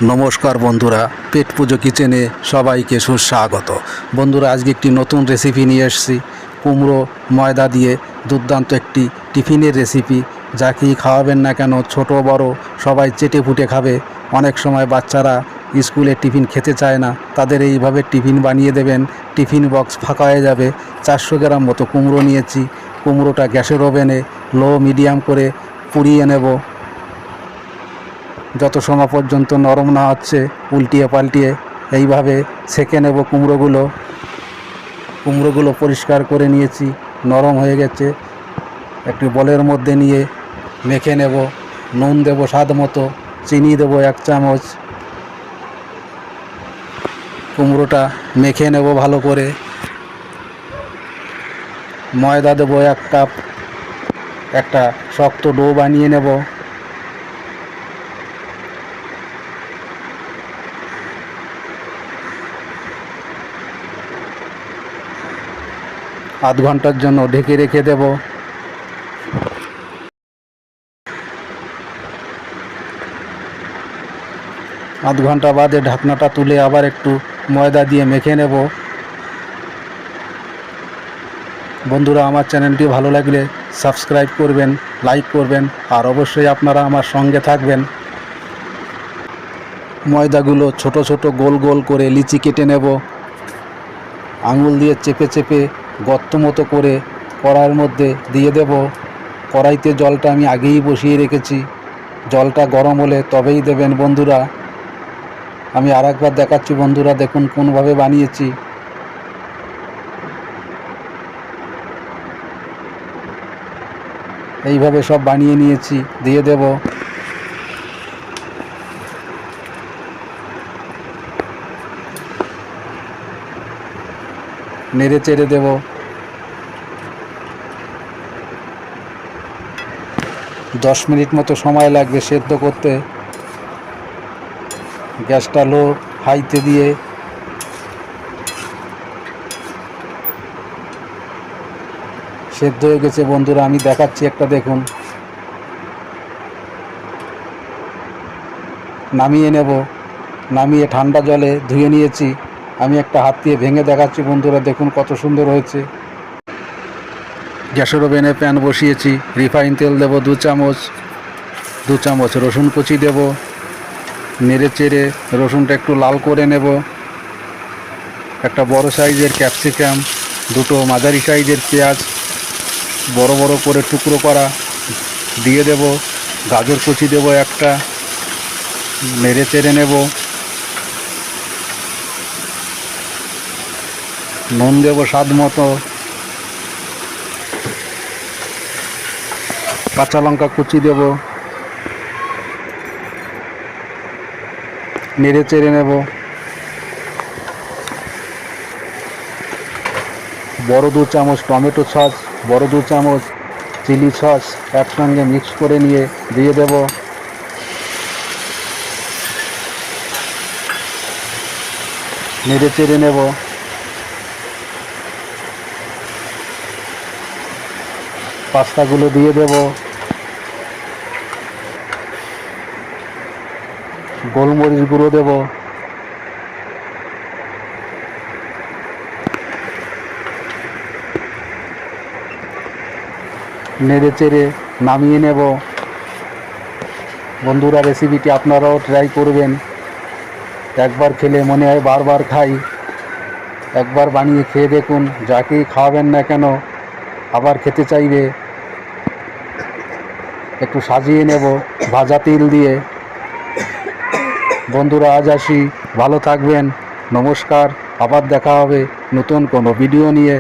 নমস্কার বন্ধুরা, পেট পুজো কিচেনে সবাইকে সুস্বাগত। বন্ধুরা, আজকে একটি নতুন রেসিপি নিয়ে এসেছি। কুমড়ো ময়দা দিয়ে দুর্দান্ত একটি টিফিনের রেসিপি। যাকেই খাওয়াবেন না কেন, ছোট বড় সবাই চেটে পুটে খাবে। অনেক সময় বাচ্চারা স্কুলে টিফিন খেতে চায় না, তাদের এইভাবে টিফিন বানিয়ে দেবেন, টিফিন বক্স ফাঁকা হয়ে যাবে। 400 গ্রাম মতো কুমড়ো নিয়েছি। কুমড়োটা গ্যাসের ওভেনে লো মিডিয়াম করে পুড়িয়ে নেব। যত সময় পর্যন্ত নরম না হচ্ছে উল্টিয়ে পাল্টিয়ে এইভাবে সেঁকে নেব। কুমড়োগুলো পরিষ্কার করে নিয়েছি, নরম হয়ে গেছে। একটি বলের মধ্যে নিয়ে মেখে নেব। নুন দেব স্বাদ মতো, চিনি দেব 1 চামচ। কুমড়োটা মেখে নেব ভালো করে। ময়দা দেব 1 কাপ। একটা শক্ত ডো বানিয়ে নেব। আধ ঘন্টার জন্য ঢেকে রেখে দেব। আধ ঘন্টা বাদে ঢাকনাটা তুলে আবার একটু ময়দা দিয়ে মেখে নেব। বন্ধুরা, আমার চ্যানেলটি ভালো লাগলে সাবস্ক্রাইব করবেন, লাইক করবেন, আর অবশ্যই আপনারা আমার সঙ্গে থাকবেন। ময়দাগুলো ছোট ছোট গোল গোল করে লিচি কেটে নেব। আঙুল দিয়ে চেপে চেপে গর্ত মতো করে কড়াইয়ের মধ্যে দিয়ে দেব। কড়াইতে জলটা আমি আগেই বসিয়ে রেখেছি। জলটা গরম হলে তবেই দেবেন বন্ধুরা। আমি আরেকবার দেখাচ্ছি বন্ধুরা, দেখুন কোনভাবে বানিয়েছি। এইভাবে সব বানিয়ে নিয়েছি, দিয়ে দেব। নেড়ে চেড়ে দেব। দশ মিনিট মতো সময় লাগবে সেদ্ধ করতে। গ্যাসটা লো হাইতে দিয়ে সেদ্ধ হয়ে গেছে বন্ধুরা, আমি দেখাচ্ছি একটা, দেখুন। নামিয়ে নেব। নামিয়ে ঠান্ডা জলে ধুয়ে নিয়েছি। আমি একটা হাত দিয়ে ভেঙে দেখাচ্ছি বন্ধুরা, দেখুন কত সুন্দর হয়েছে। গ্যাসের ওভেনে প্যান বসিয়েছি। রিফাইন তেল দেব 2 চামচ। 2 চামচ রসুন কুচি দেব। নেড়ে চেড়ে রসুনটা একটু লাল করে নেব। একটা বড় সাইজের ক্যাপসিকাম, 2টো মাঝারি সাইজের পেঁয়াজ বড় বড় করে টুকরো করা দিয়ে দেব। গাজর কুচি দেব একটা। নেড়ে চেড়ে নেব। নুন দেব স্বাদ মতো। কাঁচা লঙ্কা কুচি দেব। নেড়ে চেড়ে নেব। বড় 2 চামচ টমেটো সস, বড় 2 চামচ চিলি সস একসঙ্গে মিক্স করে নিয়ে দিয়ে দেব। নেড়ে চেড়ে নেব। পাস্তাগুলো দিয়ে দেব। গোলমরিচ গুঁড়ো দেব। নেড়ে চেড়ে নামিয়ে নেব। বন্ধুরা, রেসিপিটি আপনারাও ট্রাই করবেন। একবার খেলে মনে হয় বারবার খাই। একবার বানিয়ে খেয়ে দেখুন, যাকেই খাওয়াবেন না কেন আবার খেতে চাইবে। একটু সাজিয়ে নেব ভাজা তিল দিয়ে। বন্ধুরা, আজ আসি, ভালো থাকবেন, নমস্কার। আবার দেখা হবে নতুন কোনো ভিডিও নিয়ে।